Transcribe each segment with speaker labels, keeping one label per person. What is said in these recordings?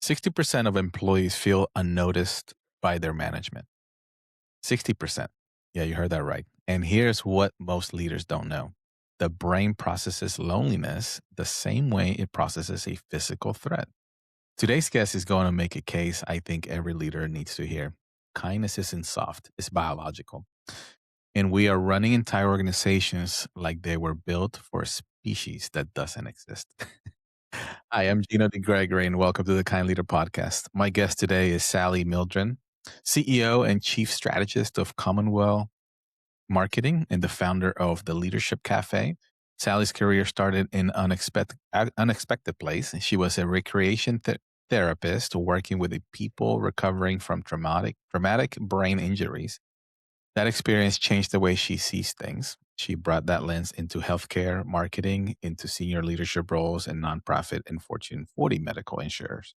Speaker 1: 60% of employees feel unnoticed by their management. 60%. Yeah, you heard that right. And here's what most leaders don't know: the brain processes loneliness the same way it processes a physical threat. Today's guest is going to make a case I think every leader needs to hear. Kindness isn't soft, it's biological. And we are running entire organizations like they were built for a species that doesn't exist. Hi, I'm Gino Degregori, and welcome to the Kind Leader Podcast. My guest today is Sally Mildren, CEO and Chief Strategist of Commonwealth Marketing and the founder of the Leadership Cafe. Sally's career started in unexpected place. She was a recreation therapist working with the people recovering from traumatic brain injuries. That experience changed the way she sees things. She brought that lens into healthcare, marketing, into senior leadership roles in nonprofit and Fortune 40 medical insurers.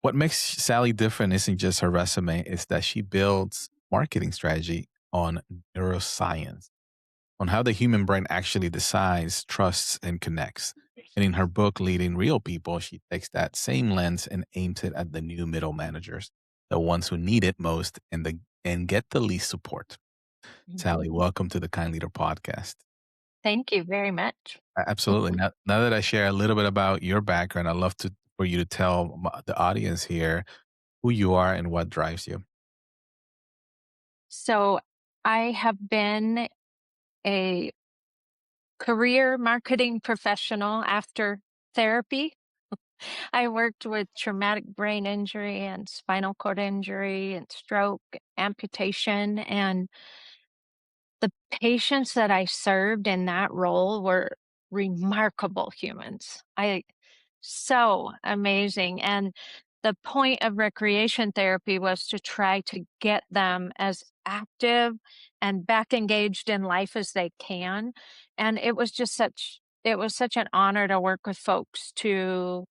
Speaker 1: What makes Sally different isn't just her resume, it's that she builds marketing strategy on neuroscience, on how the human brain actually decides, trusts, and connects. And in her book, Leading Real People, she takes that same lens and aims it at the new middle managers, the ones who need it most and get the least support.
Speaker 2: Mhm.
Speaker 1: Sally, welcome to the Kind Leader Podcast.
Speaker 2: Thank you very much.
Speaker 1: Absolutely. Now that I share a little bit about your background, I'd love for you to tell the audience here who you are and what drives you.
Speaker 2: So, I have been a career marketing professional after therapy. I worked with traumatic brain injury and spinal cord injury and stroke, amputation, and the patients that I served in that role were remarkable humans. So amazing. And the point of recreation therapy was to try to get them as active and back engaged in life as they can. And it was such an honor to work with folks to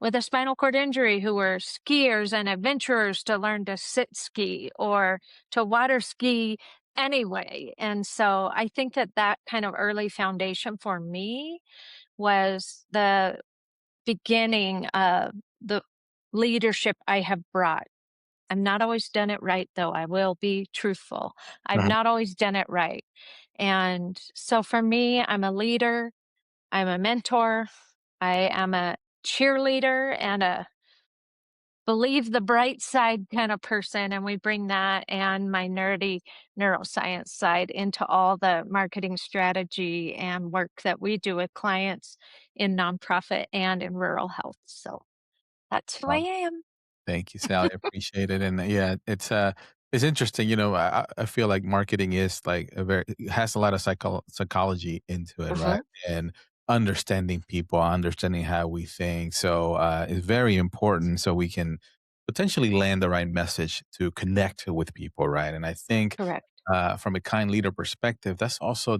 Speaker 2: with a spinal cord injury who were skiers and adventurers to learn to sit ski or to water ski anyway. And so I think that that kind of early foundation for me was the beginning of the leadership I have brought. I've not always done it right, though. I will be truthful. I've
Speaker 1: Mhm.
Speaker 2: not always done it right. And so for me, I'm a leader, I'm a mentor, I am a cheerleader and a believe the bright side kind of person. And we bring that and my nerdy neuroscience side into all the marketing strategy and work that we do with clients in nonprofit and in rural health. So that's who I
Speaker 1: Wow.
Speaker 2: am.
Speaker 1: Thank you, Sally. I appreciate it. And yeah, it's interesting. I feel like marketing is like it has a lot of psychology into it, right?
Speaker 2: Mhm.
Speaker 1: And understanding people, understanding how we think. So it's very important so we can potentially land the right message to connect with people, right? And I think
Speaker 2: Correct.
Speaker 1: from a kind leader perspective, that's also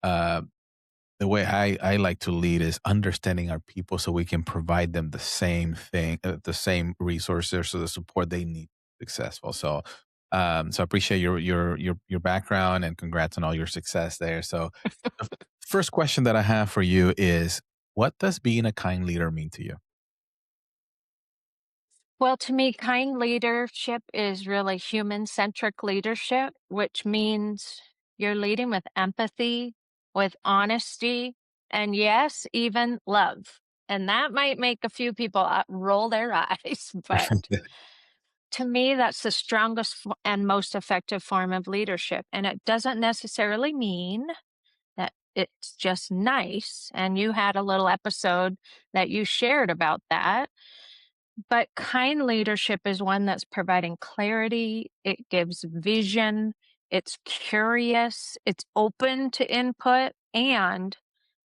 Speaker 1: uh, the way I like to lead is understanding our people so we can provide them the same thing, the same resources or the support they need to be successful. So I appreciate your background and congrats on all your success there. So the first question that I have for you is, what does being a kind leader mean to you?
Speaker 2: Well, to me, kind leadership is really human centric leadership, which means you're leading with empathy, with honesty, and yes, even love. And that might make a few people roll their eyes, but to me, that's the strongest and most effective form of leadership. And it doesn't necessarily mean that it's just nice. And you had a little episode that you shared about that, but kind leadership is one that's providing clarity, it gives vision, it's curious, it's open to input, and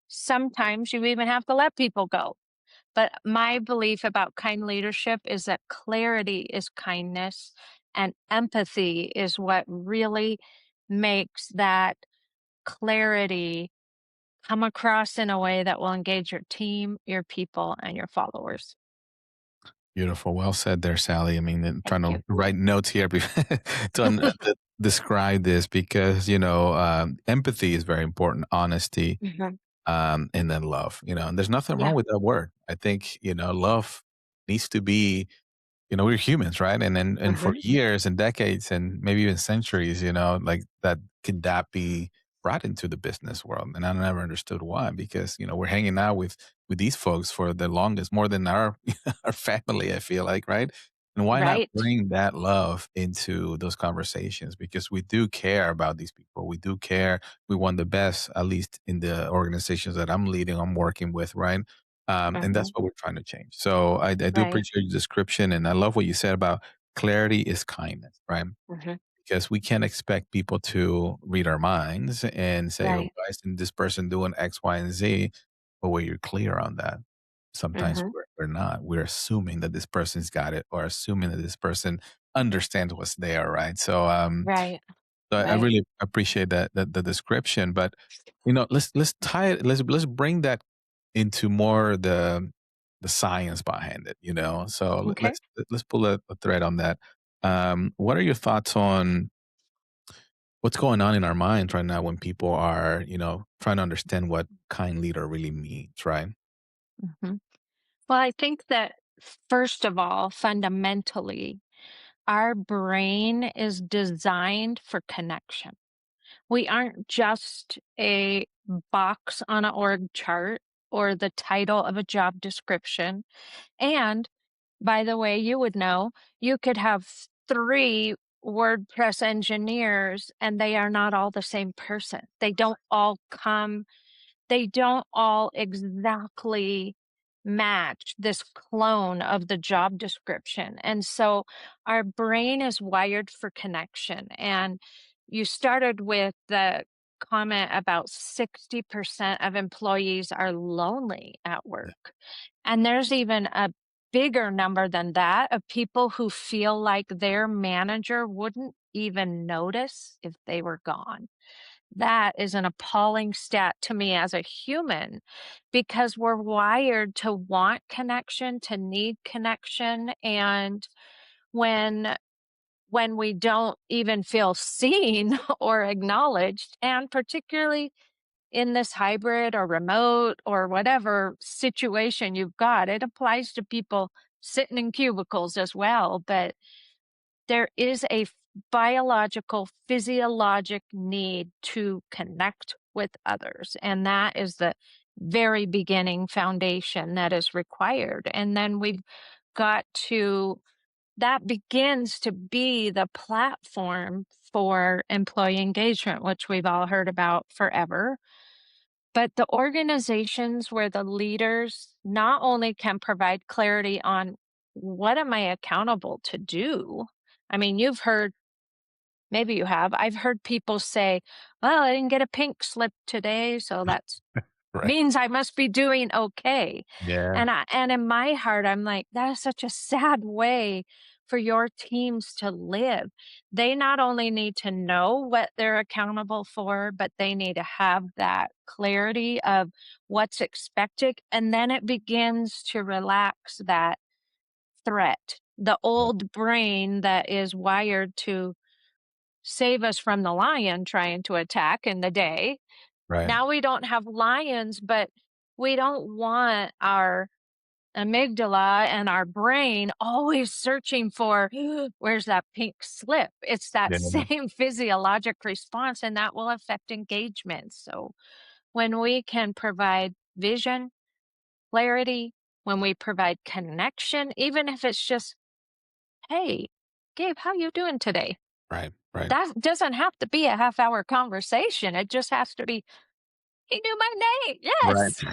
Speaker 2: sometimes you even have to let people go. But my belief about kind leadership is that clarity is kindness and empathy is what really makes that clarity come across in a way that will engage your team, your people, and your followers.
Speaker 1: Beautiful. Well said there, Sally. I mean, I'm
Speaker 2: Thank
Speaker 1: trying to
Speaker 2: you.
Speaker 1: write notes here to describe this because, empathy is very important, honesty,
Speaker 2: Mhm.
Speaker 1: and then love, and there's nothing wrong
Speaker 2: Yeah.
Speaker 1: with that word. I think, love needs to be, we're humans, right? And for
Speaker 2: Mhm.
Speaker 1: years and decades and maybe even centuries, like that could that be brought into the business world? And I never understood why, because we're hanging out with these folks for the longest, more than our our family, I feel like, right? And why not
Speaker 2: Right.
Speaker 1: bring that love into those conversations? Because we do care about these people. We do care. We want the best, at least in the organizations that I'm leading, I'm working with, right? And that's
Speaker 2: Mhm.
Speaker 1: what we're trying to change. So I do
Speaker 2: Right.
Speaker 1: appreciate your description, and I love what you said about clarity is kindness, right?
Speaker 2: Mhm.
Speaker 1: Because we can't expect people to read our minds and say, "Oh,
Speaker 2: Right.
Speaker 1: why isn't this person doing X, Y, and Z?" But where you're clear on that, sometimes
Speaker 2: Mhm.
Speaker 1: we're not. We're assuming that this person's got it, or assuming that this person understands what's there, right?
Speaker 2: Right.
Speaker 1: So I
Speaker 2: Right.
Speaker 1: really appreciate that the description, but let's tie it. Let's bring that into more the science behind it. So
Speaker 2: Okay.
Speaker 1: let's pull a thread on that. What are your thoughts on what's going on in our minds right now when people are trying to understand what kind leader really means, right?
Speaker 2: Mhm. Well, I think that first of all, fundamentally, our brain is designed for connection. We aren't just a box on an org chart or the title of a job description. And by the way, you would know, you could have three WordPress engineers and they are not all the same person. They don't all exactly match this clone of the job description. And so our brain is wired for connection. And you started with the comment about 60% of employees are lonely at
Speaker 1: Yeah.
Speaker 2: work. And there's even a bigger number than that of people who feel like their manager wouldn't even notice if they were gone. That is an appalling stat to me as a human because we're wired to want connection, to need connection. And when when we don't even feel seen or acknowledged, and particularly in this hybrid or remote or whatever situation you've got, it applies to people sitting in cubicles as well. But there is a biological, physiologic need to connect with others. And that is the very beginning foundation that is required. And then we've got to, that begins to be the platform for employee engagement, which we've all heard about forever. But the organizations where the leaders not only can provide clarity on what am I accountable to do? I mean, you've heard, maybe you have, I've heard people say, well, I didn't get a pink slip today, so that's
Speaker 1: Right.
Speaker 2: means I must be doing okay.
Speaker 1: Yeah.
Speaker 2: And in my heart, I'm like, that is such a sad way for your teams to live. They not only need to know what they're accountable for, but they need to have that clarity of what's expected. And then it begins to relax that threat. The
Speaker 1: Yeah.
Speaker 2: old brain that is wired to save us from the lion trying to attack in the day.
Speaker 1: Right.
Speaker 2: Now we don't have lions, but we don't want our amygdala and our brain always searching for where's that pink slip. It's that
Speaker 1: Yeah.
Speaker 2: same physiologic response, and that will affect engagement. So when we can provide vision, clarity, when we provide connection, even if it's just, hey, Gabe, how you doing today?
Speaker 1: Right. Right.
Speaker 2: That doesn't have to be a half-hour conversation. It just has to be, he knew my name.
Speaker 1: Right.
Speaker 2: Yes.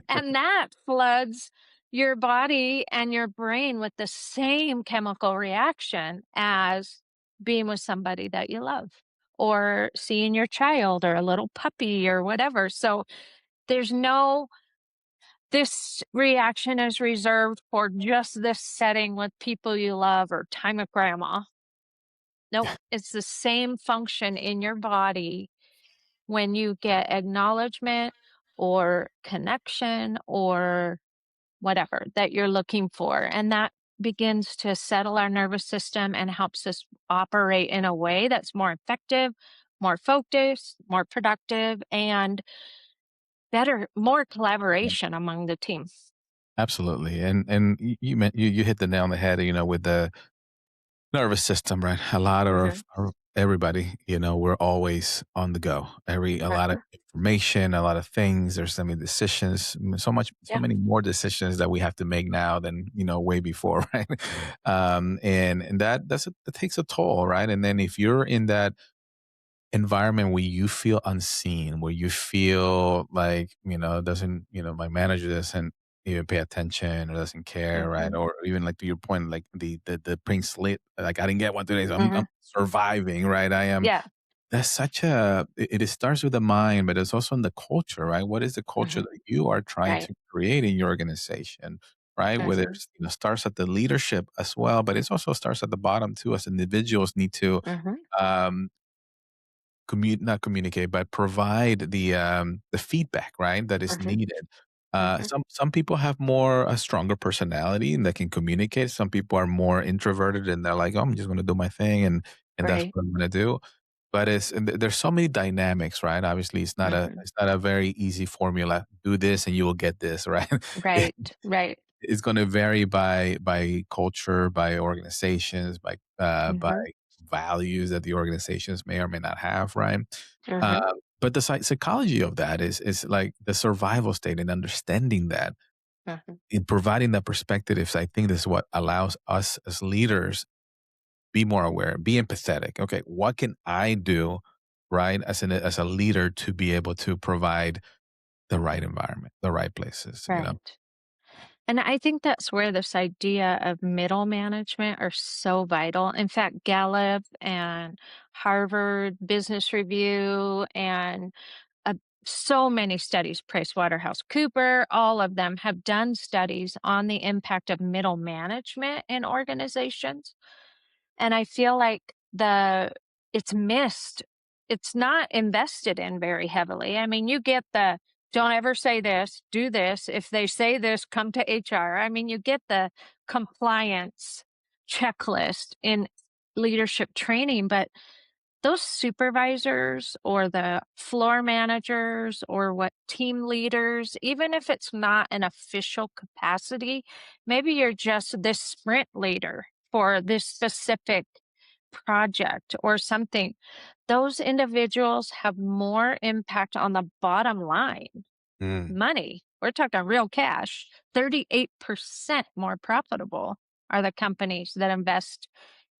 Speaker 2: And that floods your body and your brain with the same chemical reaction as being with somebody that you love or seeing your child or a little puppy or whatever. So there's no, this reaction is reserved for just this setting with people you love or time with grandma. Nope. It's the same function in your body when you get acknowledgement or connection or whatever that you're looking for. And that begins to settle our nervous system and helps us operate in a way that's more effective, more focused, more productive, and better, more collaboration among the team.
Speaker 1: Absolutely, and you hit the nail on the head, with the nervous system, right? A lot
Speaker 2: Mhm.
Speaker 1: of everybody, we're always on the go. A lot of
Speaker 2: Uh-huh.
Speaker 1: information, a lot of things. There's so many decisions, so
Speaker 2: Yeah.
Speaker 1: many more decisions that we have to make now than way before, right? And that takes a toll, right? And then if you're in that environment where you feel unseen, where you feel like, doesn't, my manager doesn't even pay attention or doesn't care, right?
Speaker 2: Mhm.
Speaker 1: Or even like to your point, like the pink slip, like I didn't get one today, so I'm
Speaker 2: Mhm.
Speaker 1: surviving, right?
Speaker 2: Yeah.
Speaker 1: That's such it starts with the mind, but it's also in the culture, right? What is the culture
Speaker 2: Mhm.
Speaker 1: that you are trying
Speaker 2: Right.
Speaker 1: to create in your organization, right? Whether
Speaker 2: Mhm.
Speaker 1: it's, starts at the leadership as well, but it also starts at the bottom too, as individuals need to,
Speaker 2: Mhm.
Speaker 1: um, not communicate, but provide the feedback, right, that is
Speaker 2: Mhm.
Speaker 1: needed.
Speaker 2: Mhm.
Speaker 1: Some people have more a stronger personality and they can communicate. Some people are more introverted and they're like, "Oh, I'm just gonna do my thing and that's
Speaker 2: Right.
Speaker 1: what I'm gonna do." But there's so many dynamics, right? Obviously,
Speaker 2: Mhm.
Speaker 1: it's not a very easy formula. Do this and you will get this, right?
Speaker 2: Right. Right.
Speaker 1: It's gonna vary by culture, by organizations, by
Speaker 2: Mhm.
Speaker 1: values that the organizations may or may not have, right? Uh,
Speaker 2: Mhm.
Speaker 1: but the psychology of that is like the survival state and understanding that
Speaker 2: Mhm.
Speaker 1: in providing that perspective is I think this is what allows us as leaders be more aware, be empathetic. Okay, what can I do, right, as a leader to be able to provide the right environment, the right places.
Speaker 2: Right. And I think that's where this idea of middle management are so vital. In fact, Gallup and Harvard Business Review and uh, so many studies, PricewaterhouseCooper, all of them have done studies on the impact of middle management in organizations. And I feel like it's missed. It's not invested in very heavily. I mean, you get the don't ever say this, do this. If they say this, come to HR. I mean, you get the compliance checklist in leadership training, but those supervisors or the floor managers or what team leaders, even if it's not an official capacity, maybe you're just this sprint leader for this specific project or something. Those individuals have more impact on the bottom line
Speaker 1: Mm,
Speaker 2: money. We're talking real cash. 38% more profitable are the companies that invest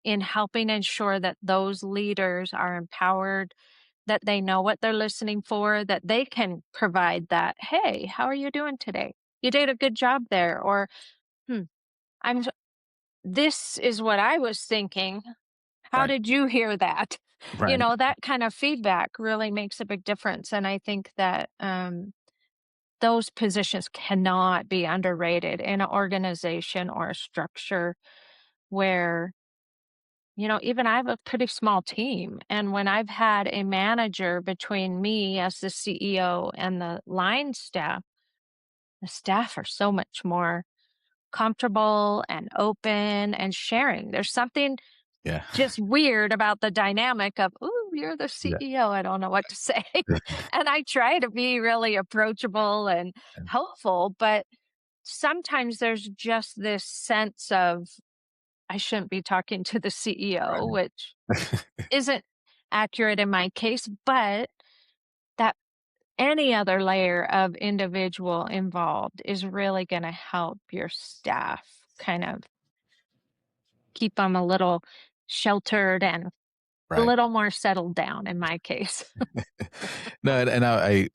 Speaker 2: in helping ensure that those leaders are empowered, that they know what they're listening for, that they can provide that, hey, how are you doing today? You did a good job there. Or, hmm, I'm, this is what I was thinking. How
Speaker 1: right,
Speaker 2: did you hear that?
Speaker 1: right.
Speaker 2: That kind of feedback really makes a big difference. And I think that those positions cannot be underrated in an organization or a structure where even I have a pretty small team. And when I've had a manager between me as the CEO and the staff are so much more comfortable and open and sharing. There's something
Speaker 1: Yeah.
Speaker 2: just weird about the dynamic of, "Ooh, you're the
Speaker 1: Yeah.
Speaker 2: CEO. I don't know what to say." And I try to be really approachable and helpful, but sometimes there's just this sense of, I shouldn't be talking to the CEO,
Speaker 1: Right.
Speaker 2: which isn't accurate in my case, but that any other layer of individual involved is really going to help your staff kind of keep them a little sheltered and a
Speaker 1: Right.
Speaker 2: little more settled down in my case.
Speaker 1: No, and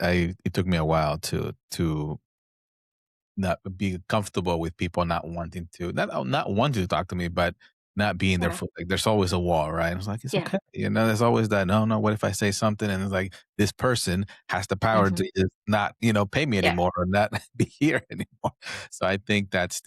Speaker 1: it took me a while to not be comfortable with people not wanting to not wanting to talk to me, but not being there
Speaker 2: Yeah.
Speaker 1: for like, there's always a wall, right? I was like, "It's
Speaker 2: Yeah.
Speaker 1: okay." There's always that, "No, no, what if I say something?" And it's like, this person has the power
Speaker 2: Hmm.
Speaker 1: to just not, pay me
Speaker 2: Yeah.
Speaker 1: anymore or not be here anymore. So I think that's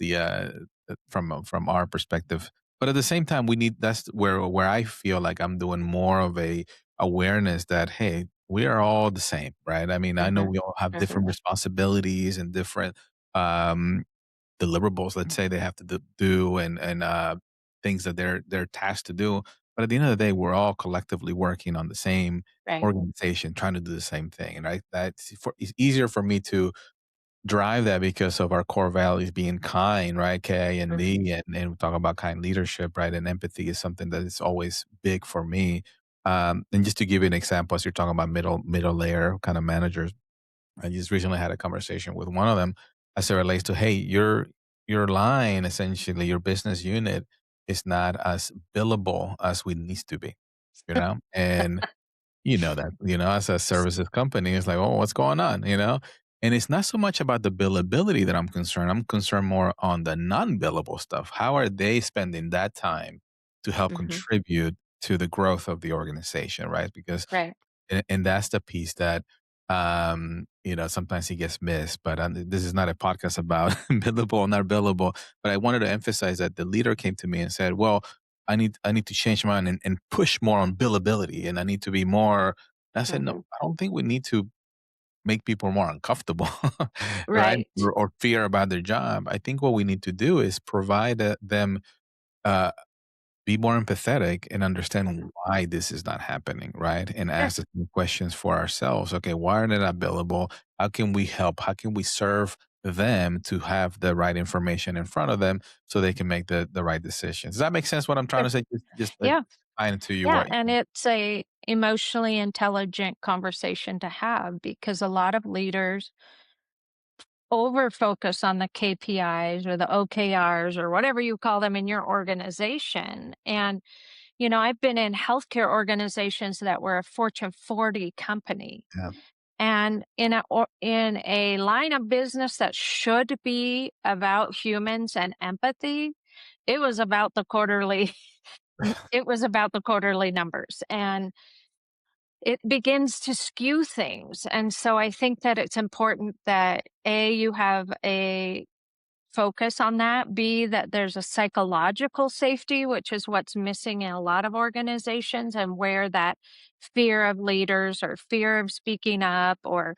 Speaker 1: from our perspective. But at the same time, that's where I feel like I'm doing more of a awareness that, hey, we are all the same, right? I mean, I know
Speaker 2: Hmm.
Speaker 1: we all have
Speaker 2: Hmm.
Speaker 1: different responsibilities and different um, deliverables, let's say they have to do and things that they're tasked to do. But at the end of the day, we're all collectively working on the same
Speaker 2: Right.
Speaker 1: organization, trying to do the same thing. And it's easier for me to drive that because of our core values being kind, right? K and
Speaker 2: Mhm,
Speaker 1: D, and we talk about kind leadership, right? And empathy is something that is always big for me. And just to give you an example, as you're talking about middle layer kind of managers, I just recently had a conversation with one of them as it relates to, hey, your line, essentially, your business unit is not as billable as we needs to be, you know? And you know that, as a services company, it's like, "Oh, what's going on?" You know? And it's not so much about the billability that I'm concerned. I'm concerned more on the non-billable stuff. How are they spending that time to help
Speaker 2: mhm,
Speaker 1: contribute to the growth of the organization, right? Because
Speaker 2: right.
Speaker 1: and that's the piece that, sometimes he gets missed, but, this is not a podcast about billable or not billable, but I wanted to emphasize that the leader came to me and said, "Well, I need to change my mind and push more on billability, and I need to be more." I said, "No,
Speaker 2: Mhm,
Speaker 1: I don't think we need to make people more uncomfortable, right?
Speaker 2: right.
Speaker 1: Or fear about their job. I think what we need to do is provide, them, uh be more empathetic and understand
Speaker 2: Mhm,
Speaker 1: why this is not happening, right? And
Speaker 2: sure,
Speaker 1: ask the same questions for ourselves. Okay, why are they not billable? How can we help? How can we serve them to have the right information in front of them so they can make the right decisions? Does that make sense? What I'm trying
Speaker 2: sure.
Speaker 1: to say? Just
Speaker 2: Yeah,
Speaker 1: tying into you
Speaker 2: yeah,
Speaker 1: what?
Speaker 2: and it's a emotionally intelligent conversation to have because a lot of leaders over focus on the KPIs or the OKRs or whatever you call them in your organization. And, I've been in healthcare organizations that were a Fortune 40 company.
Speaker 1: Yeah.
Speaker 2: And in a line of business that should be about humans and empathy, it was about the quarterly it was about the quarterly numbers. And it begins to skew things. And so I think that it's important that A, you have a focus on that. B, that there's a psychological safety, which is what's missing in a lot of organizations, and where that fear of leaders or fear of speaking up or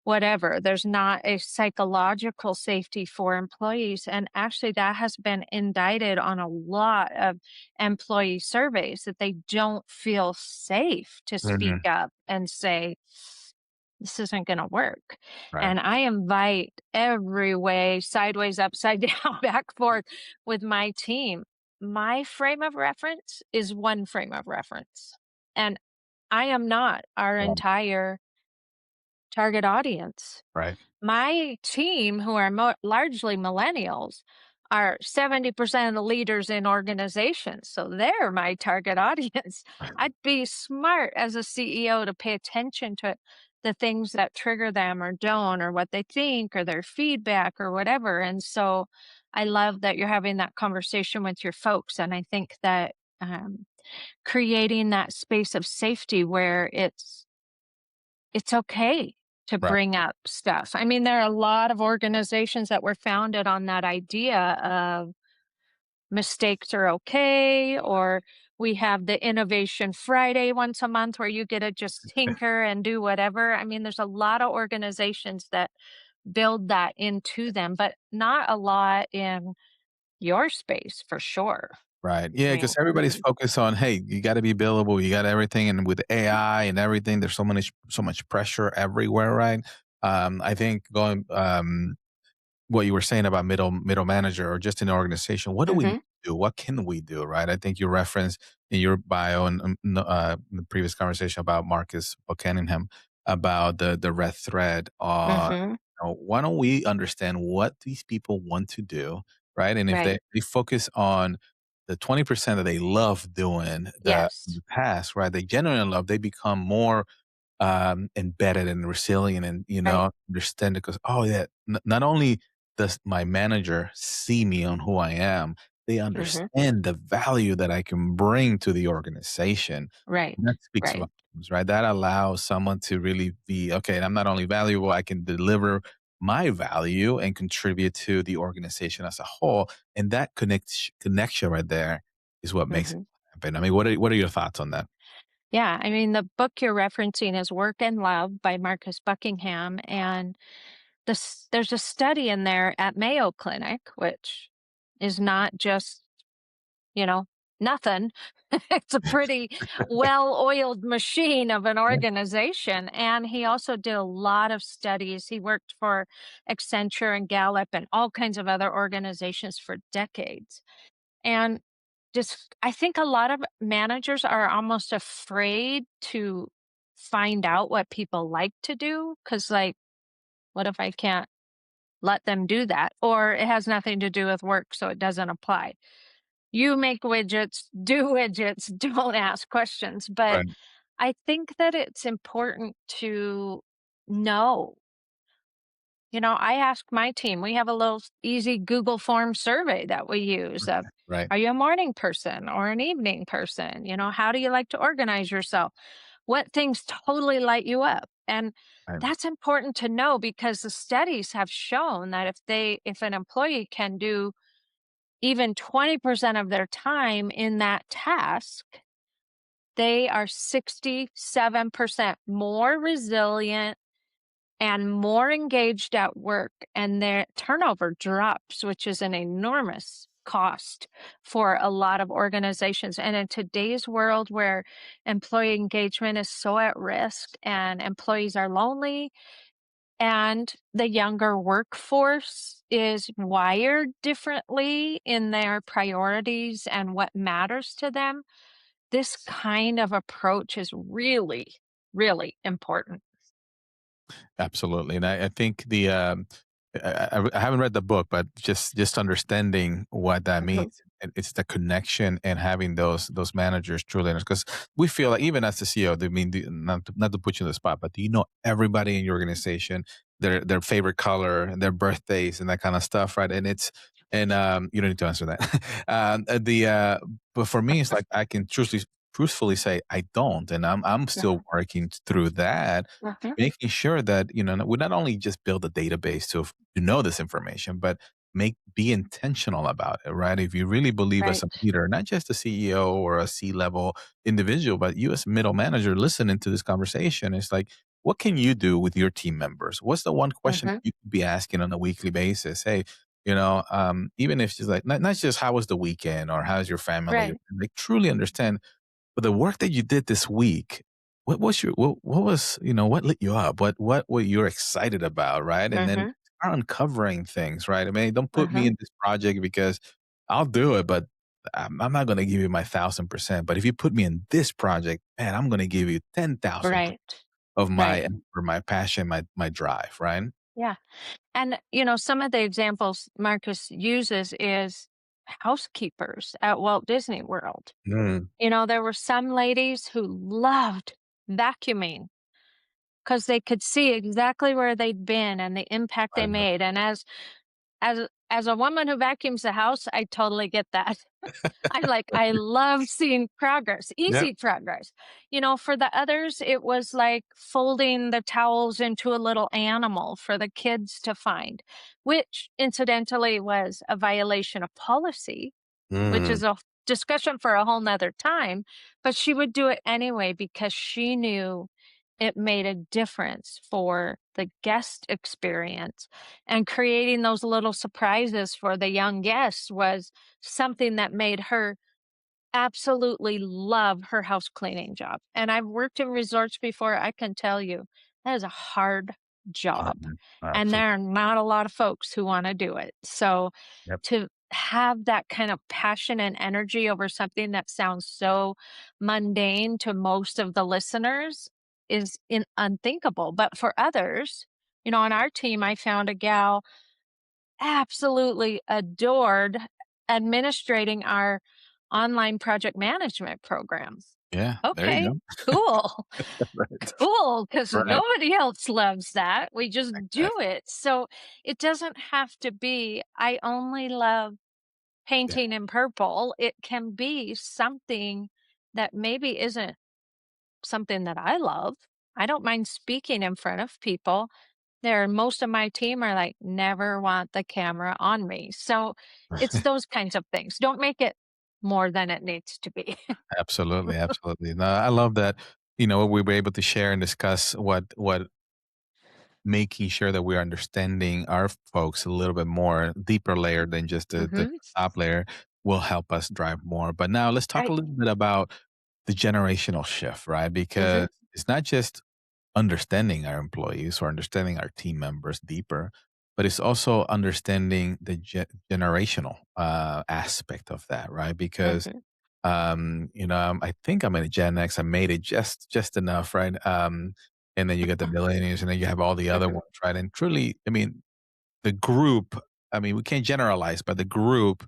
Speaker 2: whatever, there's not a psychological safety for employees. And actually, that has been indicted on a lot of employee surveys that they don't feel safe to speak
Speaker 1: Mhm.
Speaker 2: up and say, this isn't going to work.
Speaker 1: Right.
Speaker 2: And I invite every way, sideways, upside down, back, forth with my team. My frame of reference is one frame of reference. And I am not our
Speaker 1: Wow.
Speaker 2: entire target audience.
Speaker 1: Right.
Speaker 2: My team, who are largely millennials, are 70% of the leaders in organizations. So they're my target audience. I'd be smart as a CEO to pay attention to the things that trigger them or don't, or what they think, or their feedback, or whatever. And so I love that you're having that conversation with your folks. And I think that creating that space of safety where it's okay to
Speaker 1: Right.
Speaker 2: bring up stuff. I mean, there are a lot of organizations that were founded on that idea of mistakes are okay, or we have the Innovation Friday once a month where you get to just tinker and do whatever. I mean, there's a lot of organizations that build that into them, but not a lot in your space for sure.
Speaker 1: Right.
Speaker 2: I
Speaker 1: Yeah,
Speaker 2: mean,
Speaker 1: because everybody's focused on, hey, you gotta be billable, you got everything, and with AI and everything, there's so much pressure everywhere, right? I think going what you were saying about middle manager or just an organization, what do we need
Speaker 2: mhm,
Speaker 1: to do? What can we do, right? I think you referenced in your bio and in the previous conversation about Marcus Buchanan about the red thread.
Speaker 2: mhm,
Speaker 1: Why don't we understand what these people want to do, right? And if
Speaker 2: right.
Speaker 1: they focus on the 20% that they love doing
Speaker 2: Yes.
Speaker 1: the task, right? They genuinely love, they become more embedded and resilient and,
Speaker 2: Right.
Speaker 1: understand it because, oh, yeah, not only does my manager see me on who I am, they
Speaker 2: Mhm.
Speaker 1: understand the value that I can bring to the organization.
Speaker 2: Right.
Speaker 1: And that speaks
Speaker 2: Right.
Speaker 1: volumes, right? That allows someone to really be, okay, I'm not only valuable, I can deliver my value and contribute to the organization as a whole. And that connection right there is what makes it
Speaker 2: Mhm.
Speaker 1: happen. I mean, what are your thoughts on that?
Speaker 2: Yeah, I mean, the book you're referencing is Work and Love by Marcus Buckingham. And there's a study in there at Mayo Clinic, which is not just, you know, nothing. It's a pretty well-oiled machine of an
Speaker 1: Yeah,
Speaker 2: organization, and he also did a lot of studies. He worked for Accenture and Gallup and all kinds of other organizations for decades. And just I think a lot of managers are almost afraid to find out what people like to do because, like, what if I can't let them do that? Or it has nothing to do with work, so it doesn't apply. You make widgets, do widgets, don't ask questions. But
Speaker 1: right.
Speaker 2: I think that it's important to know. I ask my team, we have a little easy Google form survey that we use of,
Speaker 1: Right,
Speaker 2: are you a morning person or an evening person? How do you like to organize yourself? What things totally light you up? And
Speaker 1: right.
Speaker 2: that's important to know because the studies have shown that if an employee can do even 20% of their time in that task, they are 67% more resilient and more engaged at work, and their turnover drops, which is an enormous cost for a lot of organizations. And in today's world where employee engagement is so at risk and employees are lonely, and the younger workforce is wired differently in their priorities and what matters to them, this kind of approach is really, really important.
Speaker 1: Absolutely, and I think I haven't read the book, but just understanding what that means,
Speaker 2: Mhm.
Speaker 1: it's the connection and having those managers, true leaders, because we feel like even as the CEO, I mean, not to put you in the spot, but do you know everybody in your organization, their favorite color, and their birthdays, and that kind of stuff, right? You don't need to answer that. But for me, it's like I can truthfully say I don't, and I'm still
Speaker 2: Mhm.
Speaker 1: working through that,
Speaker 2: Mhm.
Speaker 1: making sure that, we not only just build a database to know this information, but be intentional about it, right? If you really believe as a
Speaker 2: Right.
Speaker 1: leader, not just a CEO or a C-level individual, but you as a middle manager listening to this conversation, it's like, what can you do with your team members? What's the one question
Speaker 2: Mhm.
Speaker 1: you could be asking on a weekly basis? Hey, even if she's like, not just how was the weekend or how's your family,
Speaker 2: Right.
Speaker 1: like truly understand but the work that you did this week, what was, what lit you up? What were you excited about, right? And then
Speaker 2: Mhm.
Speaker 1: start uncovering things, right? I mean, don't put me
Speaker 2: Mhm.
Speaker 1: in this project because I'll do it, but I'm not gonna give you my 1,000%. But if you put me in this project, man, I'm gonna give you 10,000
Speaker 2: Right.
Speaker 1: of
Speaker 2: Right.
Speaker 1: my passion, my drive, right?
Speaker 2: Yeah. And some of the examples Marcus uses is housekeepers at Walt Disney World.
Speaker 1: Mm,
Speaker 2: There were some ladies who loved vacuuming because they could see exactly where they'd been and the impact they
Speaker 1: right.
Speaker 2: made. And as a woman who vacuums the house, I totally get that. I love seeing progress,
Speaker 1: Yep.
Speaker 2: easy progress. For the others, it was like folding the towels into a little animal for the kids to find, which incidentally was a violation of policy, which
Speaker 1: Mm,
Speaker 2: is a discussion for a whole nother time. But she would do it anyway because she knew it made a difference for the guest experience. And creating those little surprises for the young guests was something that made her absolutely love her house cleaning job. And I've worked in resorts before. I can tell you that is a hard job. And
Speaker 1: absolutely.
Speaker 2: there are not a lot of folks who want to do it. So
Speaker 1: Yep.
Speaker 2: to have that kind of passion and energy over something that sounds so mundane to most of the listeners is unthinkable. But for others, on our team, I found a gal absolutely adored administrating our online project management programs.
Speaker 1: Yeah, there you
Speaker 2: Okay,
Speaker 1: go.
Speaker 2: cool.
Speaker 1: Right.
Speaker 2: Cool, because
Speaker 1: Right.
Speaker 2: nobody else loves that. We just do
Speaker 1: Exactly.
Speaker 2: it. So it doesn't have to be, I only love
Speaker 1: Yeah,
Speaker 2: painting in purple. It can be something that maybe isn't something that I love. I don't mind speaking in front of people. Most of my team are like, never want the camera on me. So it's those kinds of things. Don't make it more than it needs to be.
Speaker 1: absolutely, absolutely. No, I love that, we were able to share and discuss what making sure that we're understanding our folks a little bit more deeper layer than just the
Speaker 2: Hmm.
Speaker 1: top layer. will help us drive more. But now let's talk a
Speaker 2: Right.
Speaker 1: little bit about the generational shift, right?
Speaker 2: Hmm.
Speaker 1: Because it's not just understanding our employees or understanding our team members deeper, but it's also understanding the generational aspect of that, right? Because
Speaker 2: Hmm.
Speaker 1: I think I'm in a Gen X. I made it just enough, right? And then you get the millennials, and then you have all the other
Speaker 2: Hmm.
Speaker 1: ones, right? And truly, I mean, the group, I mean, we can't generalize, but the group,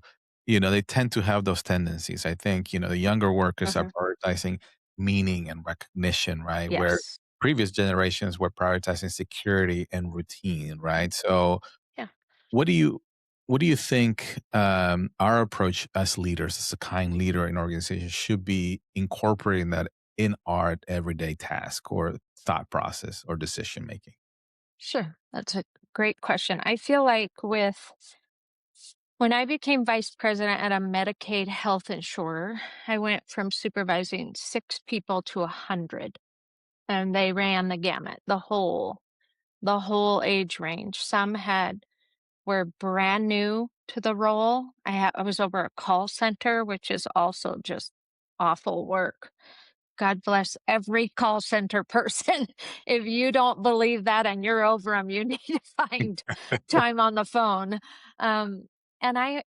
Speaker 1: they tend to have those tendencies. I think, the younger workers are
Speaker 2: Hmm.
Speaker 1: prioritizing meaning and recognition, right? Where
Speaker 2: Yes.
Speaker 1: previous generations were prioritizing security and routine, right? So,
Speaker 2: Yeah.
Speaker 1: what do you what do you think our approach as leaders, as a kind leader in organizations, should be incorporating that in our everyday task or thought process or decision making?
Speaker 2: Sure. That's a great question. I feel like when I became vice president at a Medicaid health insurer, I went from supervising 6 people to 100, and they ran the gamut, the whole age range. Some were brand new to the role. I was over a call center, which is also just awful work. God bless every call center person. If you don't believe that and you're over them, you need to find time on the phone. Um, and I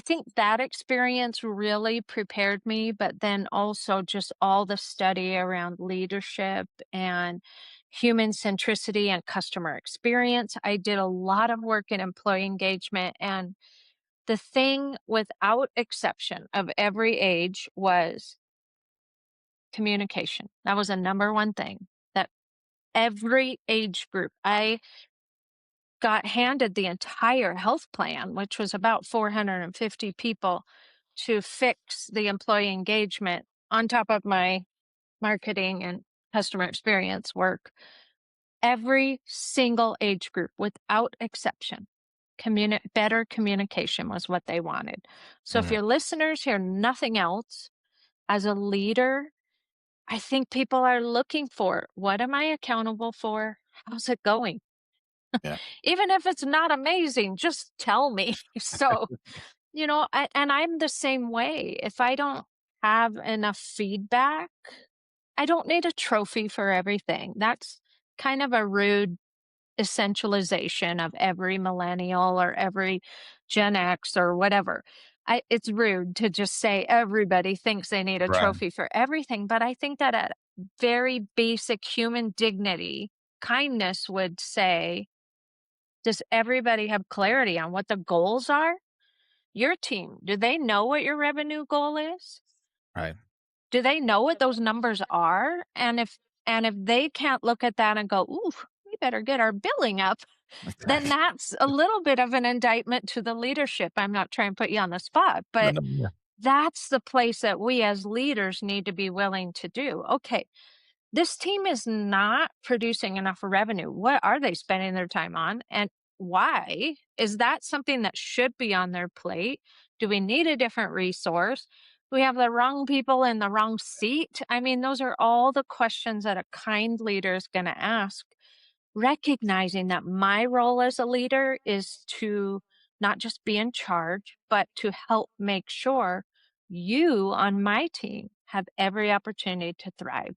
Speaker 2: think that experience really prepared me, but then also just all the study around leadership and human centricity and customer experience. I did a lot of work in employee engagement, and the thing without exception of every age was communication. That was a number one thing that every age group, I got handed the entire health plan, which was about 450 people, to fix the employee engagement on top of my marketing and customer experience work. Every single age group, without exception, better communication was what they wanted. So if
Speaker 1: Mhm.
Speaker 2: your listeners hear nothing else, as a leader, I think people are looking for, what am I accountable for? How's it going?
Speaker 1: Yeah.
Speaker 2: Even if it's not amazing, just tell me. So, and I'm the same way. If I don't have enough feedback, I don't need a trophy for everything. That's kind of a rude essentialization of every millennial or every Gen X or whatever. It's rude to just say everybody thinks they need a
Speaker 1: Right.
Speaker 2: trophy for everything. But I think that at very basic human dignity, kindness would say, does everybody have clarity on what the goals are? Your team, do they know what your revenue goal is?
Speaker 1: Right.
Speaker 2: Do they know what those numbers are? And if they can't look at that and go, "Ooh, we better get our billing up," then
Speaker 1: Exactly.
Speaker 2: that's a little bit of an indictment to the leadership. I'm not trying to put you on the spot,
Speaker 1: No,
Speaker 2: but
Speaker 1: no, yeah.
Speaker 2: that's the place that we as leaders need to be willing to do. Okay, this team is not producing enough revenue. What are they spending their time on? And why? Is that something that should be on their plate? Do we need a different resource? Do we have the wrong people in the wrong seat? I mean, those are all the questions that a kind leader is going to ask, recognizing that my role as a leader is to not just be in charge, but to help make sure you on my team have every opportunity to thrive.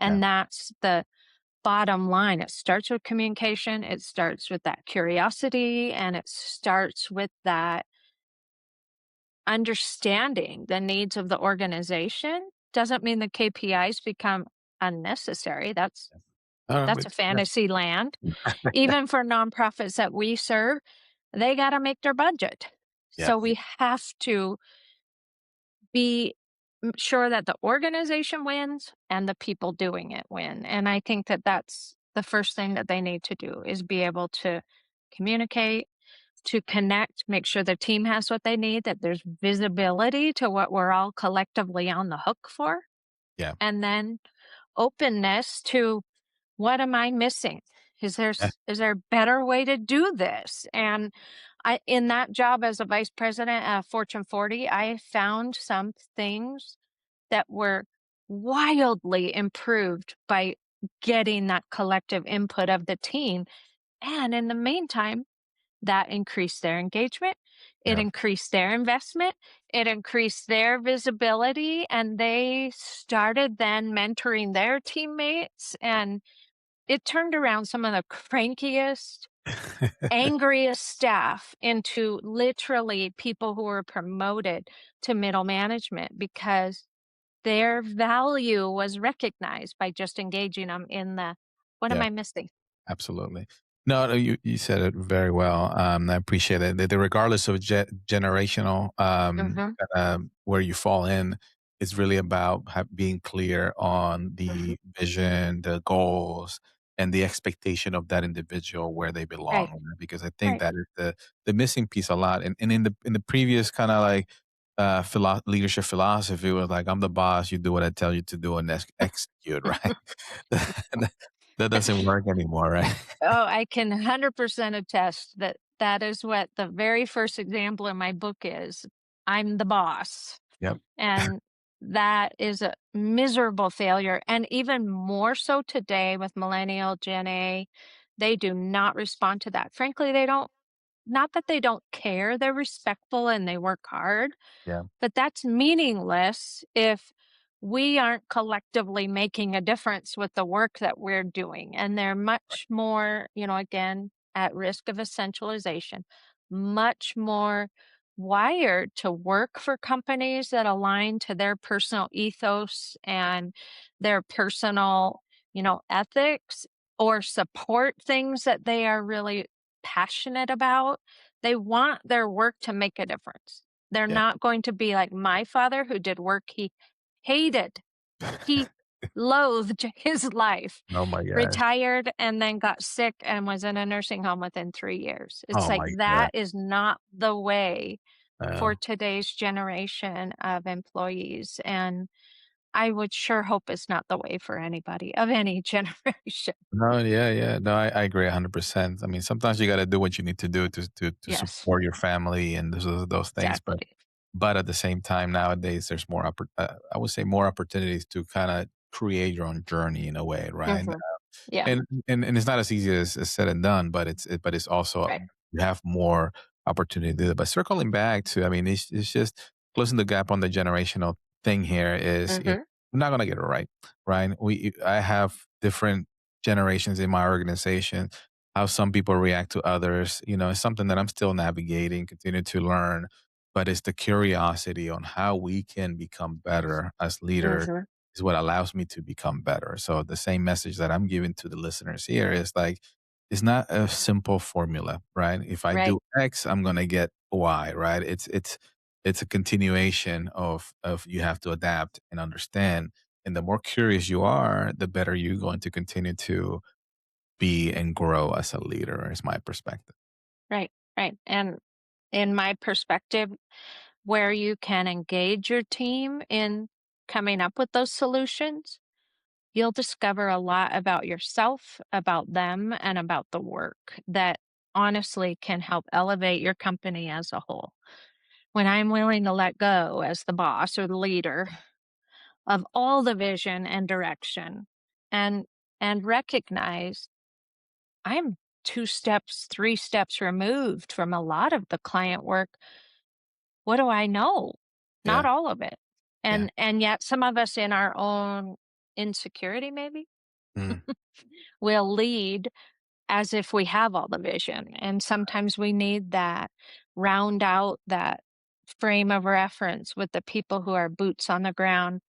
Speaker 1: Yeah.
Speaker 2: And that's the bottom line. It starts with communication, it starts with that curiosity, and it starts with that understanding the needs of the organization. Doesn't mean the KPIs become unnecessary. That's a
Speaker 1: Yeah.
Speaker 2: fantasy land. Even for nonprofits that we serve, they got to make their budget.
Speaker 1: Yeah.
Speaker 2: So we have to be sure that the organization wins and the people doing it win. And I think that that's the first thing that they need to do is be able to communicate, to connect, make sure the team has what they need, that there's visibility to what we're all collectively on the hook for,
Speaker 1: Yeah.
Speaker 2: and then openness to, what am I missing?
Speaker 1: Yeah.
Speaker 2: Is there a better way to do this? And in that job as a vice president at Fortune 40, I found some things that were wildly improved by getting that collective input of the team. And in the meantime, That increased their engagement, it
Speaker 1: Yeah.
Speaker 2: increased their investment, it increased their visibility, and they started then mentoring their teammates, and it turned around some of the crankiest, angriest staff into literally people who were promoted to middle management because their value was recognized by just engaging them in the, "What am
Speaker 1: Yeah.
Speaker 2: I missing?"
Speaker 1: Absolutely. No, no, you said it very well. I appreciate it. That regardless of generational,
Speaker 2: Mhm,
Speaker 1: where you fall in, it's really about being clear on
Speaker 2: mhm.
Speaker 1: the vision, the goals, and the expectation of that individual where they belong.
Speaker 2: Right,
Speaker 1: Right? Because I think
Speaker 2: right.
Speaker 1: that is the missing piece a lot. And in the previous kind of like leadership philosophy was like, I'm the boss, you do what I tell you to do and execute, right? That doesn't work anymore, right?
Speaker 2: Oh, I can 100% attest that that is what the very first example in my book is. I'm the boss.
Speaker 1: Yep.
Speaker 2: And that is a miserable failure. And even more so today with millennial Gen A, they do not respond to that. Frankly, they don't, not that they don't care, they're respectful and they work hard,
Speaker 1: Yeah.
Speaker 2: but that's meaningless if we aren't collectively making a difference with the work that we're doing. And they're much more, again, at risk of essentialization, much more wired to work for companies that align to their personal ethos and their personal, ethics, or support things that they are really passionate about. They want their work to make a difference. They're
Speaker 1: Yeah.
Speaker 2: not going to be like my father who did work he hated. He loathed his life,
Speaker 1: Oh my gosh.
Speaker 2: retired, and then got sick and was in a nursing home within 3 years. It's
Speaker 1: Oh
Speaker 2: like
Speaker 1: my god.
Speaker 2: that is not the way for
Speaker 1: Uh,
Speaker 2: today's generation of employees, and I would sure hope it's not the way for anybody of any generation.
Speaker 1: no, yeah, yeah. No, I agree 100%. I mean, sometimes you gotta do what you need to do to
Speaker 2: Yes,
Speaker 1: support your family and those things,
Speaker 2: exactly.
Speaker 1: but at the same time, nowadays, there's more I would say more opportunities to kinda create your own journey in a way, right?
Speaker 2: Mhm. Yeah,
Speaker 1: And it's not as easy as said and done, but it's also
Speaker 2: right.
Speaker 1: you have more opportunity to do it. But circling back to, I mean, it's just closing the gap on the generational thing here is
Speaker 2: Mhm,
Speaker 1: we're not gonna get it right, right? I have different generations in my organization, how some people react to others, it's something that I'm still navigating, continue to learn, but it's the curiosity on how we can become better as leaders
Speaker 2: mhm.
Speaker 1: is what allows me to become better. So the same message that I'm giving to the listeners here is like, it's not a simple formula, right? If I
Speaker 2: Right,
Speaker 1: do X, I'm gonna get Y, right? It's a continuation of you have to adapt and understand. And the more curious you are, the better you're going to continue to be and grow as a leader, is my perspective.
Speaker 2: right, right. And in my perspective, where you can engage your team in coming up with those solutions, you'll discover a lot about yourself, about them, and about the work that honestly can help elevate your company as a whole. When I'm willing to let go as the boss or the leader of all the vision and direction and recognize I'm 2 steps, 3 steps removed from a lot of the client work. What do I know? Not
Speaker 1: Yeah,
Speaker 2: all of it.
Speaker 1: yeah.
Speaker 2: And yet some of us in our own insecurity maybe
Speaker 1: Mm,
Speaker 2: will lead as if we have all the vision. And sometimes we need that round out that frame of reference with the people who are boots on the ground,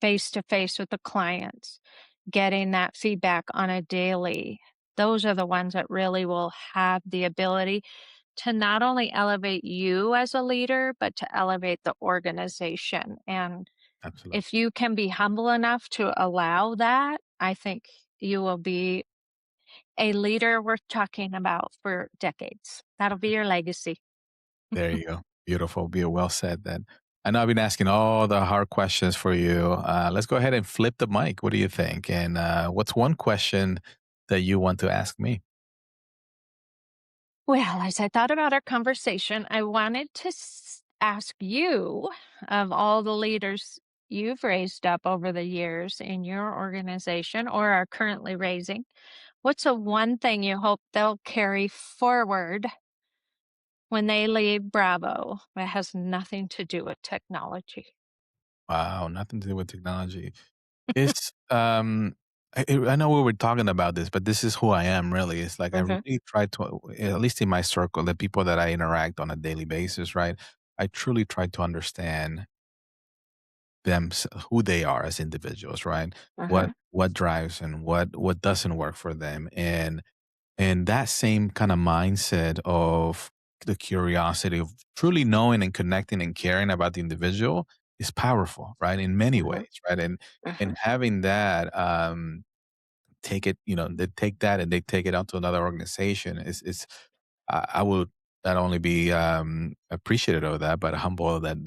Speaker 2: face to face with the clients, getting that feedback on a daily. Those are the ones that really will have the ability to not only elevate you as a leader, but to elevate the organization. And
Speaker 1: absolutely.
Speaker 2: if you can be humble enough to allow that, I think you will be a leader worth talking about for decades. That'll be your legacy.
Speaker 1: There you go. Beautiful. Well said then. I know I've been asking all the hard questions for you. Let's go ahead and flip the mic. What do you think? And what's one question that you want to ask me?
Speaker 2: Well, as I thought about our conversation, I wanted to ask you, of all the leaders you've raised up over the years in your organization or are currently raising, what's the one thing you hope they'll carry forward When they leave, bravo. It has nothing to do with technology.
Speaker 1: Wow, nothing to do with technology. It's, I know we were talking about this, but this is who I am really. It's like I
Speaker 2: Mhm,
Speaker 1: really try to, at least in my circle, the people that I interact on a daily basis, right? I truly try to understand who they are as individuals, right?
Speaker 2: mhm,
Speaker 1: What drives and what doesn't work for them, and that same kind of mindset of the curiosity of truly knowing and connecting and caring about the individual is powerful, right? In many
Speaker 2: mhm,
Speaker 1: ways, right? And
Speaker 2: mhm,
Speaker 1: having that, take it, they take that and they take it out to another organization is I would not only be, appreciative of that, but humble that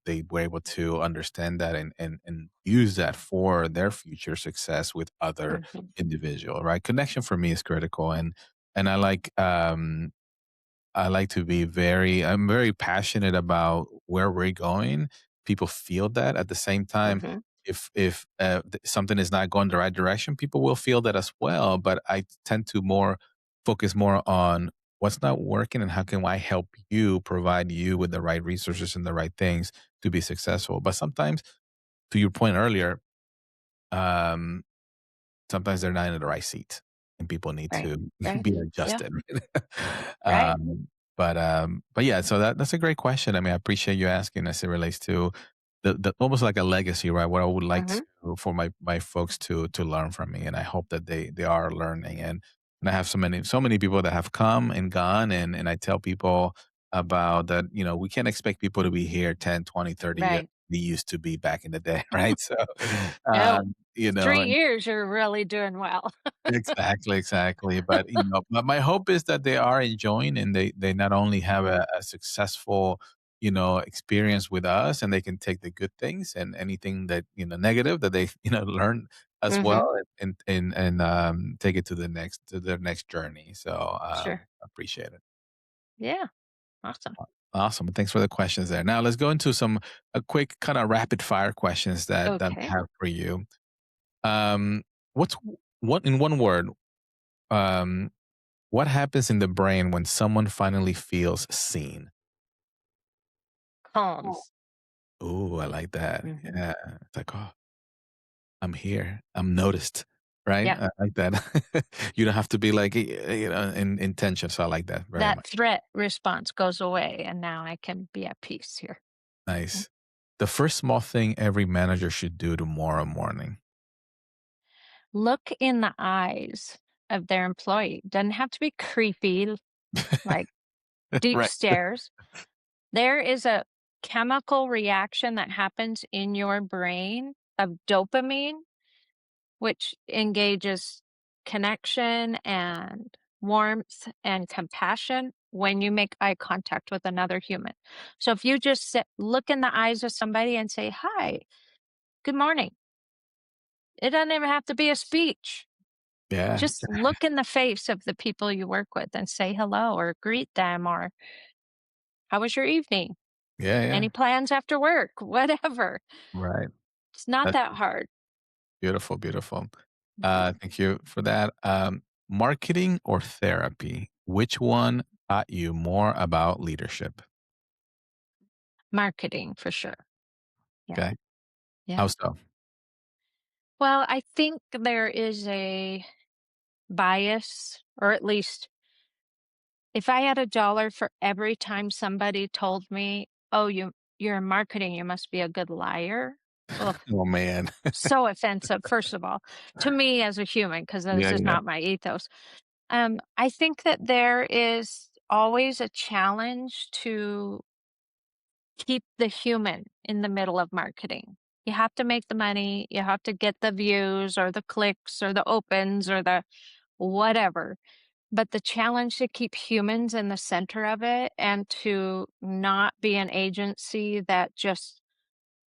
Speaker 1: they were able to understand that and use that for their future success with other
Speaker 2: mhm.
Speaker 1: individual, right? Connection for me is critical, and I like to be I'm very passionate about where we're going. People feel that at the same time.
Speaker 2: Mhm,
Speaker 1: If something is not going the right direction, people will feel that as well. But I tend to more focus more on what's not working and how can I help you provide you with the right resources and the right things to be successful. But sometimes, to your point earlier, um, sometimes they're not in the right seat, and people need
Speaker 2: right,
Speaker 1: to
Speaker 2: right.
Speaker 1: be
Speaker 2: Yeah,
Speaker 1: adjusted.
Speaker 2: right.
Speaker 1: But yeah, so that's a great question. I mean, I appreciate you asking as it relates to the almost like a legacy, right? What I would like
Speaker 2: Mhm,
Speaker 1: for my folks to learn from me, and I hope that they are learning. And I have so many people that have come and gone, and I tell people about that. We can't expect people to be here 10, 20, 30 years.
Speaker 2: right.
Speaker 1: We used to be back in the day, right? So,
Speaker 2: Oh,
Speaker 1: you know,
Speaker 2: 3 years, you're really doing well.
Speaker 1: exactly, exactly. But but my hope is that they are enjoying and they not only have
Speaker 2: Mhm,
Speaker 1: a successful, experience with us, and they can take the good things and anything that negative that they learn as well,
Speaker 2: mhm,
Speaker 1: and take it to their next journey. So
Speaker 2: sure.
Speaker 1: appreciate it.
Speaker 2: Yeah, awesome.
Speaker 1: Awesome. Thanks for the questions there. Now let's go into some a quick kind of rapid fire questions that I
Speaker 2: Okay.
Speaker 1: have for you. Um, what's what in one word? Um, What happens in the brain when someone finally feels seen?
Speaker 2: Calms.
Speaker 1: Ooh, I like that.
Speaker 2: Mhm.
Speaker 1: Yeah. It's like, "Oh, I'm here. I'm noticed." Right?
Speaker 2: Yeah,
Speaker 1: I like that. You don't have to be like, in tension. So I like that very
Speaker 2: that
Speaker 1: much.
Speaker 2: threat response goes away, and now I can be at peace here. Mm.
Speaker 1: Nice. The first small thing every manager should do tomorrow morning.
Speaker 2: Look in the eyes of their employee. Doesn't have to be creepy, like deep
Speaker 1: Right.
Speaker 2: stares. There is a chemical reaction that happens in your brain of dopamine, which engages connection and warmth and compassion when you make eye contact with another human. So if you just look in the eyes of somebody and say, "Hi, good morning." It doesn't even have to be a speech.
Speaker 1: Yeah.
Speaker 2: Just look in the face of the people you work with and say hello or greet them or, "How was your evening?
Speaker 1: Yeah,
Speaker 2: Any
Speaker 1: yeah.
Speaker 2: plans after work?" Whatever.
Speaker 1: Right.
Speaker 2: It's not
Speaker 1: That's
Speaker 2: that hard.
Speaker 1: beautiful, beautiful.
Speaker 2: Mhm.
Speaker 1: Thank you for that. Marketing or therapy? Which one taught you more about leadership?
Speaker 2: Marketing for sure. Yeah.
Speaker 1: Okay.
Speaker 2: Yeah.
Speaker 1: How so?
Speaker 2: Well, I think there is a bias, or at least if I had a dollar for every time somebody told me, "Oh, you're in marketing, you must be a good liar." Ugh,
Speaker 1: Oh, man.
Speaker 2: so offensive, first of all, to me as a human, because this
Speaker 1: Yeah,
Speaker 2: is
Speaker 1: yeah.
Speaker 2: not my ethos. I think that there is always a challenge to keep the human in the middle of marketing. You have to make the money, you have to get the views or the clicks or the opens or the whatever. But the challenge to keep humans in the center of it and to not be an agency that just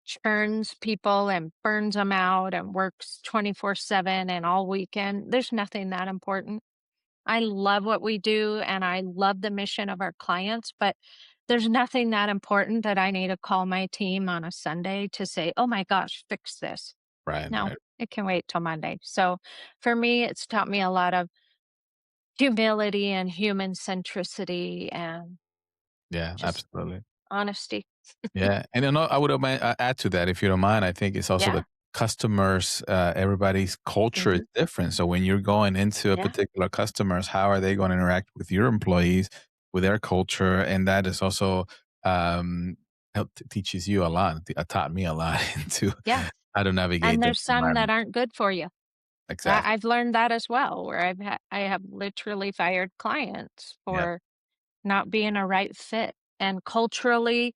Speaker 2: churns people and burns them out and works 24/7 and all weekend. There's nothing that important. I love what we do and I love the mission of our clients, but there's nothing that important that I need to call my team on a Sunday to say, "Oh my gosh, fix this."
Speaker 1: Right,
Speaker 2: No,
Speaker 1: right.
Speaker 2: it can wait till Monday. So for me, it's taught me a lot of humility and human centricity and
Speaker 1: Yeah,
Speaker 2: Just
Speaker 1: absolutely.
Speaker 2: honesty.
Speaker 1: Yeah, and then I would add to that, if you don't mind. I think it's also the
Speaker 2: Yeah.
Speaker 1: customers. Everybody's culture is
Speaker 2: Hmm.
Speaker 1: different. So when you're going into a
Speaker 2: Yeah.
Speaker 1: particular customers, how are they going to interact with your employees, with their culture, and that is also um, teaches you a lot. Taught me a lot into
Speaker 2: Yeah.
Speaker 1: how to navigate
Speaker 2: And
Speaker 1: that
Speaker 2: there's some that
Speaker 1: environment.
Speaker 2: aren't good for you.
Speaker 1: Exactly.
Speaker 2: I've learned that as well, where I have literally fired clients
Speaker 1: Yeah.
Speaker 2: for not being a right fit. And culturally,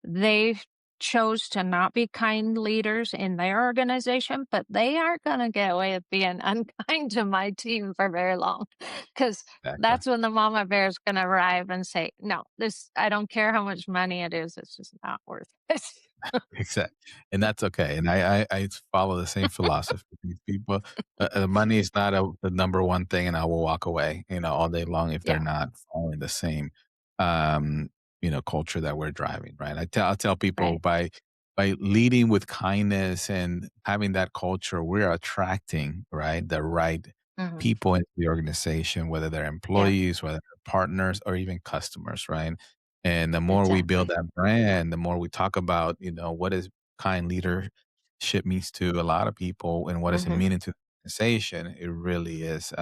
Speaker 2: they chose to not be kind leaders in their organization, but they aren't going to get away with being unkind to my team for very long, because
Speaker 1: Exactly.
Speaker 2: that's when the mama bear is going to arrive and say, "No, this, I don't care how much money it is, it's just not worth it."
Speaker 1: Exactly, and that's okay, and I follow the same philosophy. These people, money is not the number one thing, and I will walk away, all day long if they're
Speaker 2: Yeah,
Speaker 1: not following the same, um, culture that we're driving, right? I tell people
Speaker 2: right.
Speaker 1: by leading with kindness and having that culture, we're attracting, right, the right
Speaker 2: Hmm.
Speaker 1: people into the organization, whether they're
Speaker 2: Yeah,
Speaker 1: employees, whether they're partners, or even customers, right? And the more we build
Speaker 2: exactly.
Speaker 1: that brand, the more we talk about, what is kind leadership means to a lot of people and what does it
Speaker 2: Hmm.
Speaker 1: mean into the organization, it really is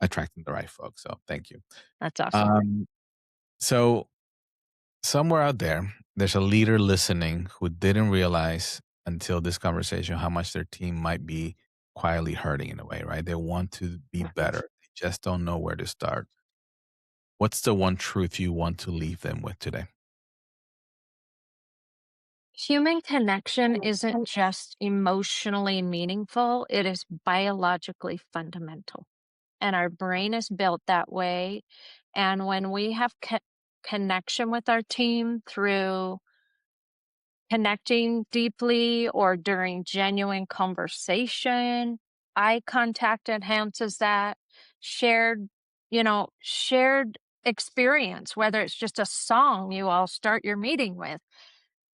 Speaker 1: attracting the right folks. So thank you.
Speaker 2: That's awesome.
Speaker 1: Um, so somewhere out there, there's a leader listening who didn't realize until this conversation how much their team might be quietly hurting in a way, right? They want to be
Speaker 2: Mhm.
Speaker 1: better. They just don't know where to start. What's the one truth you want to leave them with today?
Speaker 2: Human connection isn't just emotionally meaningful, it is biologically fundamental. And our brain is built that way. And when we have connection with our team through connecting deeply or during genuine conversation, eye contact enhances that. Shared, shared experience, whether it's just a song you all start your meeting with,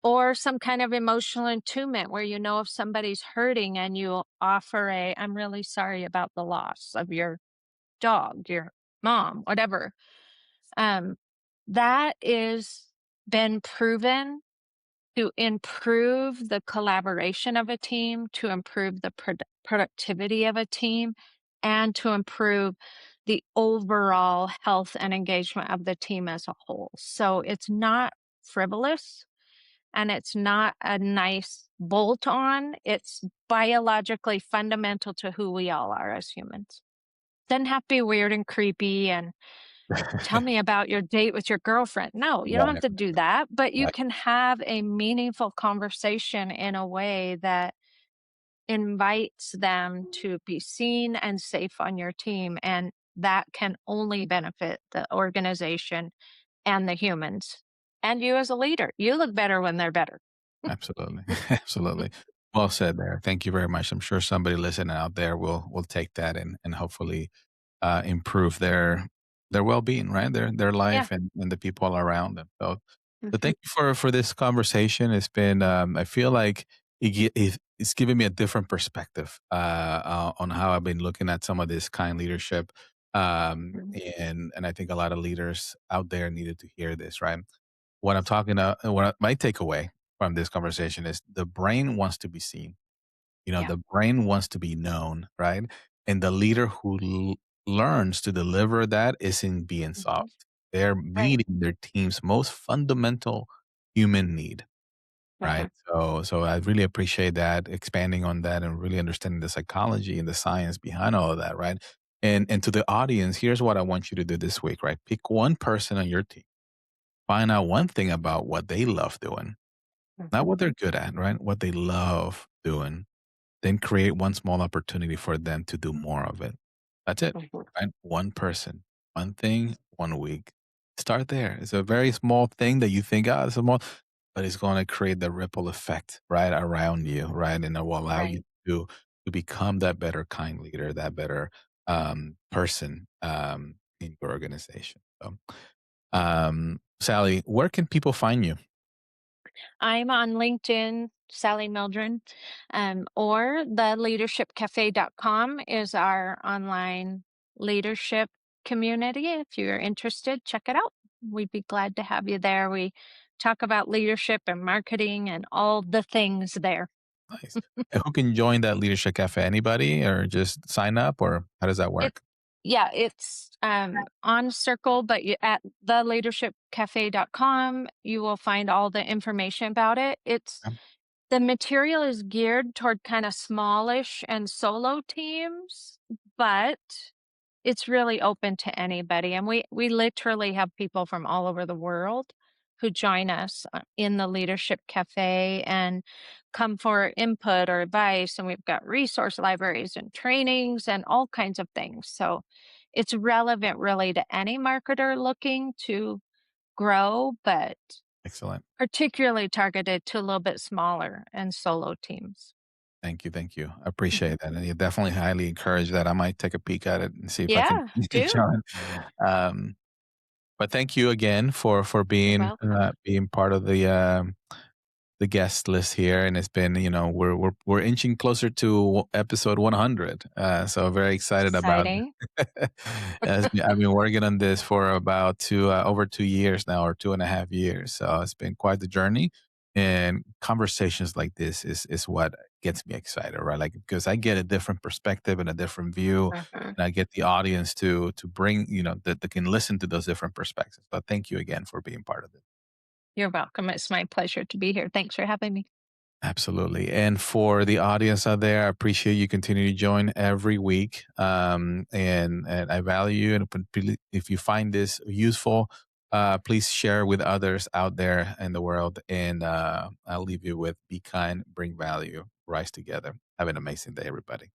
Speaker 2: or some kind of emotional attunement where you know if somebody's hurting and you offer I'm really sorry about the loss of your dog, your mom, whatever. Um, that is been proven to improve the collaboration of a team, to improve the productivity of a team, and to improve the overall health and engagement of the team as a whole. So it's not frivolous and it's not a nice bolt on. It's biologically fundamental to who we all are as humans. Doesn't have to be weird and creepy and tell me about your date with your girlfriend. No, you don't have
Speaker 1: Right,
Speaker 2: to do that, but you
Speaker 1: right.
Speaker 2: can have a meaningful conversation in a way that invites them to be seen and safe on your team. And that can only benefit the organization and the humans and you as a leader. You look better when they're better.
Speaker 1: Absolutely. Absolutely. Well said there. Thank you very much. I'm sure somebody listening out there will take that and hopefully improve their well-being, right? Their
Speaker 2: Yeah.
Speaker 1: life and the people around them. So
Speaker 2: Hmm.
Speaker 1: thank you for this conversation. It's been I feel like it's given me a different perspective on how I've been looking at some of this kind leadership. And I think a lot of leaders out there needed to hear this, right? What I'm talking my takeaway from this conversation is the brain wants to be seen.
Speaker 2: Yeah.
Speaker 1: The brain wants to be known, right? And the leader who learns to deliver that isn't being
Speaker 2: Hmm.
Speaker 1: soft. They're
Speaker 2: Right.
Speaker 1: meeting their team's most fundamental human need, right?
Speaker 2: Hmm.
Speaker 1: So I really appreciate that, expanding on that and really understanding the psychology and the science behind all of that, right? And to the audience, here's what I want you to do this week, right? Pick one person on your team. Find out one thing about what they love doing, not
Speaker 2: Hmm.
Speaker 1: what they're good at, right? What they love doing. Then create one small opportunity for them to do more of it. That's it,
Speaker 2: Hmm.
Speaker 1: right? One person, one thing, one week. Start there. It's a very small thing that you think, it's small, but it's going to create the ripple effect right around you, right? And it will allow you
Speaker 2: Right.
Speaker 1: to become that better kind leader, that better person in your organization. So, Sally, where can people find you?
Speaker 2: I'm on LinkedIn, Sally Mildren, or the leadershipcafe.com is our online leadership. community. If you're interested, check it out. We'd be glad to have you there. We talk about leadership and marketing and all the things there.
Speaker 1: Nice. And who can join that leadership cafe? Anybody, or just sign up, or how does that
Speaker 2: It
Speaker 1: work?
Speaker 2: Yeah, it's on Circle, but at theleadershipcafe.com, you will find all the information about it.
Speaker 1: Um,
Speaker 2: The material is geared toward kind of smallish and solo teams, but it's really open to anybody, and we literally have people from all over the world who join us, in the Leadership Cafe and come for input or advice, and we've got resource libraries and trainings and all kinds of things, so it's relevant really to any marketer looking to grow, but
Speaker 1: Excellent.
Speaker 2: particularly targeted to a little bit smaller and solo teams.
Speaker 1: Thank you, thank you. I appreciate
Speaker 2: Mhm.
Speaker 1: that, and you definitely highly encourage that. I might take a peek at it and see if I can
Speaker 2: Yeah, do.
Speaker 1: join. Um, but thank you again for
Speaker 2: You're
Speaker 1: being,
Speaker 2: welcome.
Speaker 1: being part of the guest list here, and it's been, we're inching closer to episode 100. So very excited about
Speaker 2: Exciting.
Speaker 1: I've been working on this for about over 2 years now, or 2.5 years. So it's been quite the journey. And conversations like this is what gets me excited, right? Like, because I get a different perspective and a different view,
Speaker 2: Mhm.
Speaker 1: and I get the audience to bring, that they can listen to those different perspectives. So thank you again for being part of it.
Speaker 2: You're welcome. It's my pleasure to be here. Thanks for having me.
Speaker 1: Absolutely. And for the audience out there, I appreciate you continue to join every week. And I value you. And if you find this useful, please share with others out there in the world. And I'll leave you with be kind, bring value, rise together. Have an amazing day, everybody.